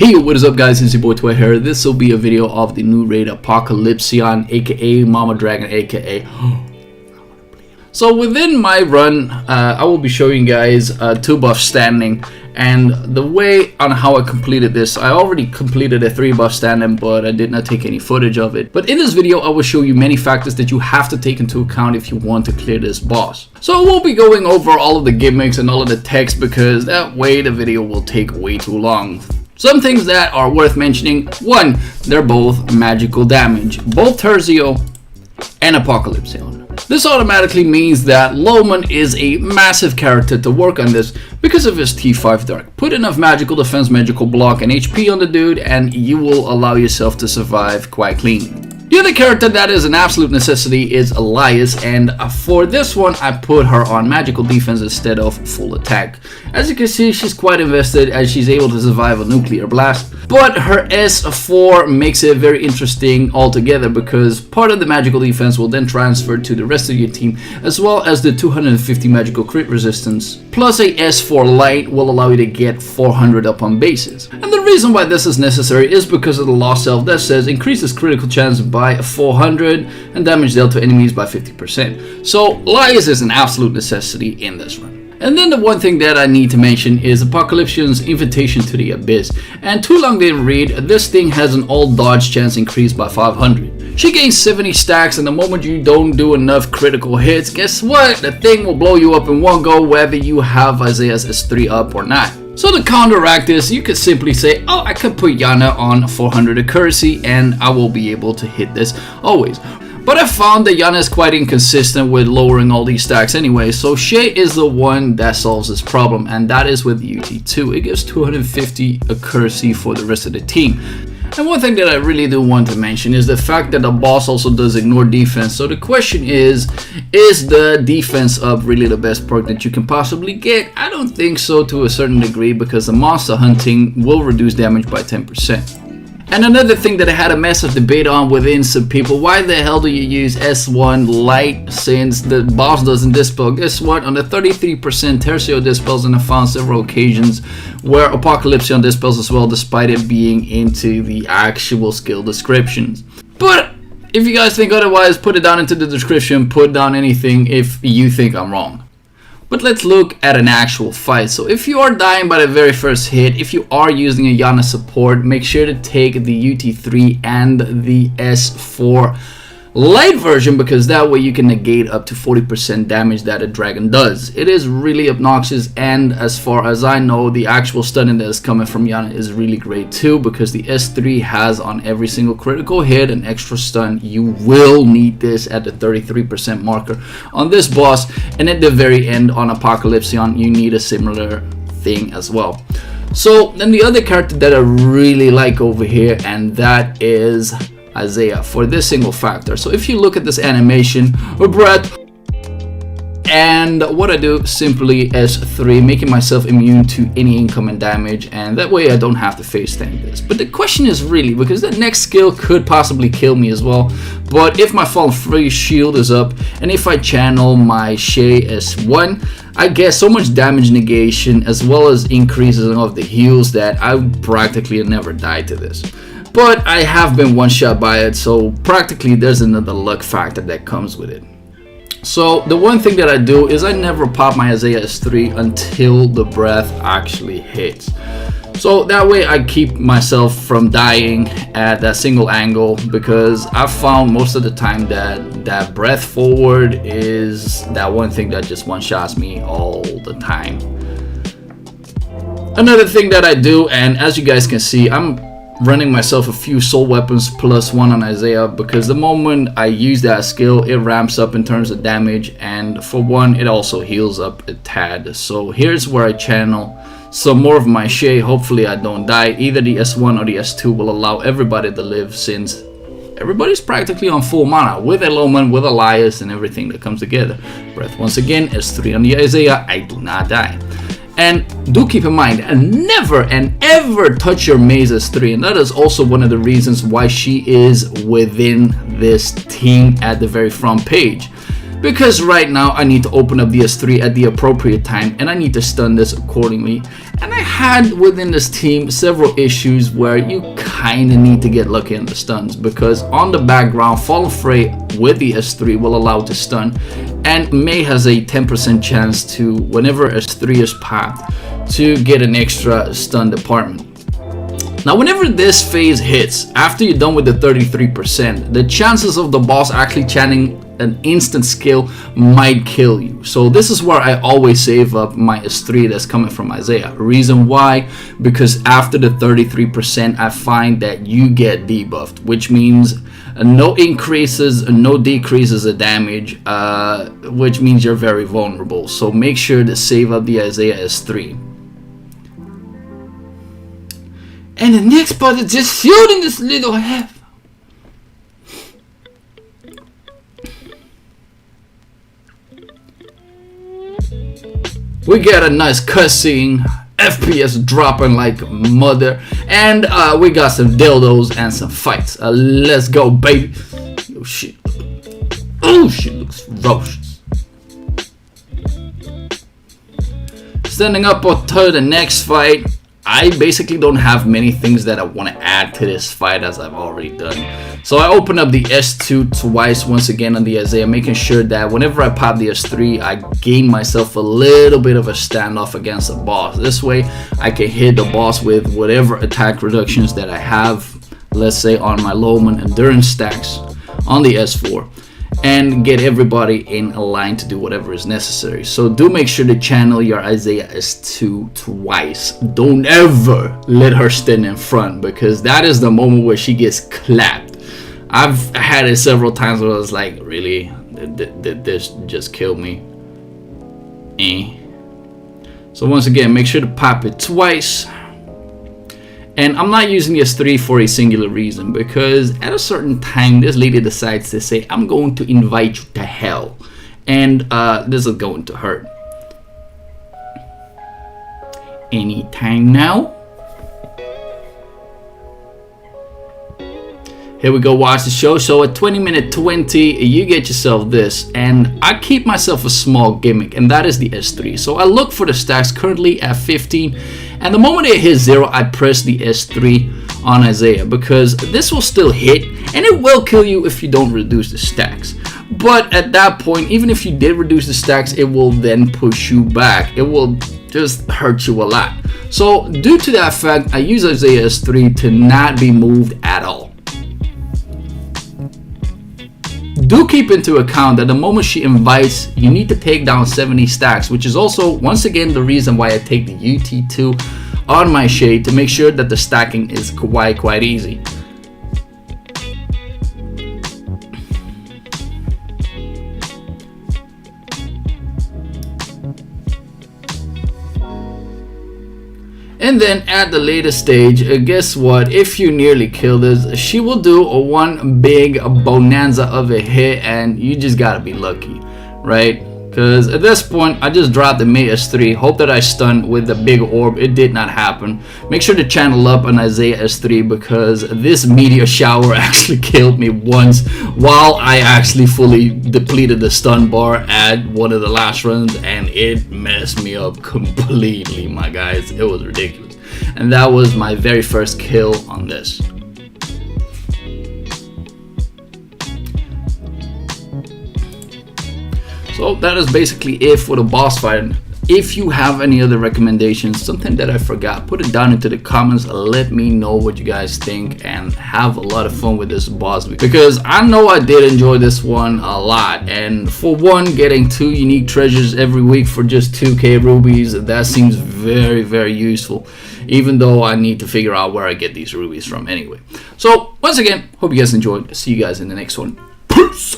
Hey, what is up guys, it's your boy Toy here. This will be a video of the new raid Apocalypsion, aka Mama Dragon, aka So within my run, I will be showing you guys 2 buff standing, and the way on how I completed this. I already completed a 3 buff standing, but I did not take any footage of it. But in this video I will show you many factors that you have to take into account if you want to clear this boss. So I won't be going over all of the gimmicks and all of the text, because that way the video will take way too long. Some things that are worth mentioning: 1, they're both magical damage, both Tercio and Apocalypsion. This automatically means that Loman is a massive character to work on this because of his T5 Dark. Put enough magical defense, magical block, and HP on the dude and you will allow yourself to survive quite clean. The other character that is an absolute necessity is Elias, and for this one I put her on magical defense instead of full attack. As you can see, she's quite invested as she's able to survive a nuclear blast, but her S4 makes it very interesting altogether, because part of the magical defense will then transfer to the rest of your team, as well as the 250 magical crit resistance, plus a S4 light will allow you to get 400 up on bases. And the reason why this is necessary is because of the Lost Self that says increases critical chance by 400 and damage dealt to enemies by 50%. So Elias is an absolute necessity in this run. And then the one thing that I need to mention is Apocalypsion's Invitation to the Abyss. And too long didn't read, this thing has an all dodge chance increased by 500. She gains 70 stacks, and the moment you don't do enough critical hits, guess what? The thing will blow you up in one go, whether you have Isaiah's S3 up or not. So to counteract this, you could simply say, oh, I could put Yana on 400 accuracy and I will be able to hit this always. But I found that Yana is quite inconsistent with lowering all these stacks anyway, so Shay is the one that solves this problem, and that is with UT2. It gives 250 accuracy for the rest of the team. And one thing that I really do want to mention is the fact that the boss also does ignore defense. So the question is the defense up really the best perk that you can possibly get? I don't think so, to a certain degree, because the monster hunting will reduce damage by 10%. And another thing that I had a massive debate on within some people: why the hell do you use S1 light since the boss doesn't dispel? Guess what? On the 33% Tercio dispels, and I found several occasions where Apocalypsion dispels as well, despite it being into the actual skill descriptions. But if you guys think otherwise, put it down into the description, put down anything if you think I'm wrong. But let's look at an actual fight. So if you are dying by the very first hit, if you are using a Yana support, make sure to take the UT3 and the S4 light version, because that way you can negate up to 40% damage that a dragon does. It is really obnoxious, and as far as I know, the actual stunning that is coming from Yana is really great too, because the S3 has on every single critical hit an extra stun. You will need this at the 33% marker on this boss, and at the very end on Apocalypsion you need a similar thing as well. So then the other character that I really like over here, and that is Isaiah, for this single factor. So if you look at this animation with breath, and what I do, simply S3, making myself immune to any incoming damage, and that way I don't have to face tank this. But the question is really, because the next skill could possibly kill me as well, but if my Fallen Free shield is up and if I channel my Shay S1, I get so much damage negation as well as increases of the heals that I practically never die to this. But I have been one shot by it, so practically there's another luck factor that comes with it. So the one thing that I do is I never pop my Isaiah S3 until the breath actually hits. So that way I keep myself from dying at that single angle, because I've found most of the time that breath forward is that one thing that just one shots me all the time. Another thing that I do, and as you guys can see, I'm running myself a few soul weapons plus 1 on Isaiah, because the moment I use that skill it ramps up in terms of damage, and for 1 it also heals up a tad. So here's where I channel some more of my Shay. Hopefully I don't die. Either the S1 or the S2 will allow everybody to live, since everybody's practically on full mana with Loman, with Elias, and everything that comes together. Breath once again, S3 on the Isaiah, I do not die. And do keep in mind, and never and ever touch your Maze S3, and that is also one of the reasons why she is within this team at the very front page. because right now I need to open up the S3 at the appropriate time and I need to stun this accordingly. And I had within this team several issues where you kind of need to get lucky on the stuns, because on the background Fall of Fray with the S3 will allow to stun, and May has a 10% chance to, whenever S3 is popped, to get an extra stun department. Now whenever this phase hits, after you're done with the 33%, the chances of the boss actually chanting an instant skill might kill you. So this is where I always save up my S3 that's coming from Isaiah. Reason why? Because after the 33% I find that you get debuffed, which means no increases, no decreases of damage, which means you're very vulnerable. So make sure to save up the Isaiah S3. And the next part is just shooting this little half. We got a nice cutscene, FPS dropping like mother, and we got some dildos and some fights. Let's go, baby. Oh shit. Oh, she looks ferocious. Standing up to the next fight. I basically don't have many things that I want to add to this fight, as I've already done. So I open up the S2 twice once again on the Isaiah, making sure that whenever I pop the S3, I gain myself a little bit of a standoff against the boss. This way I can hit the boss with whatever attack reductions that I have, let's say on my Lowman endurance stacks on the S4, and get everybody in a line to do whatever is necessary. So do make sure to channel your Isaiah S2 twice. Don't ever let her stand in front, because that is the moment where she gets clapped. I've had it several times where I was like, really? Did this just kill me? So once again, make sure to pop it twice. And I'm not using the S3 for a singular reason, because at a certain time this lady decides to say, I'm going to invite you to hell, and this is going to hurt. Anytime now. Here we go, watch the show. So at 20:20 you get yourself this, and I keep myself a small gimmick, and that is the S3. So I look for the stacks currently at 15, and the moment it hits 0 I press the S3 on Isaiah, because this will still hit and it will kill you if you don't reduce the stacks. But at that point, even if you did reduce the stacks, it will then push you back. It will just hurt you a lot. So due to that fact, I use Isaiah S3 to not be moved at all. Do keep into account that the moment she invites, you need to take down 70 stacks, which is also once again the reason why I take the UT2 on my shade, to make sure that the stacking is quite easy. And then at the later stage, guess what? If you nearly kill this, she will do a one big bonanza of a hit, and you just gotta be lucky, right? Because at this point, I just dropped the May S3. Hope that I stunned with the big orb. It did not happen. Make sure to channel up an Isaiah S3, because this meteor shower actually killed me once while I actually fully depleted the stun bar at one of the last runs, and it messed me up completely, my guys. It was ridiculous. And that was my very first kill on this. So that is basically it for the boss fight. If you have any other recommendations, something that I forgot, put it down into the comments. Let me know what you guys think, and have a lot of fun with this boss, because I know I did enjoy this one a lot. And for one, getting 2 unique treasures every week for just 2k rubies, that seems very useful, even though I need to figure out where I get these rubies from anyway. So once again, hope you guys enjoyed. See you guys in the next one. Peace.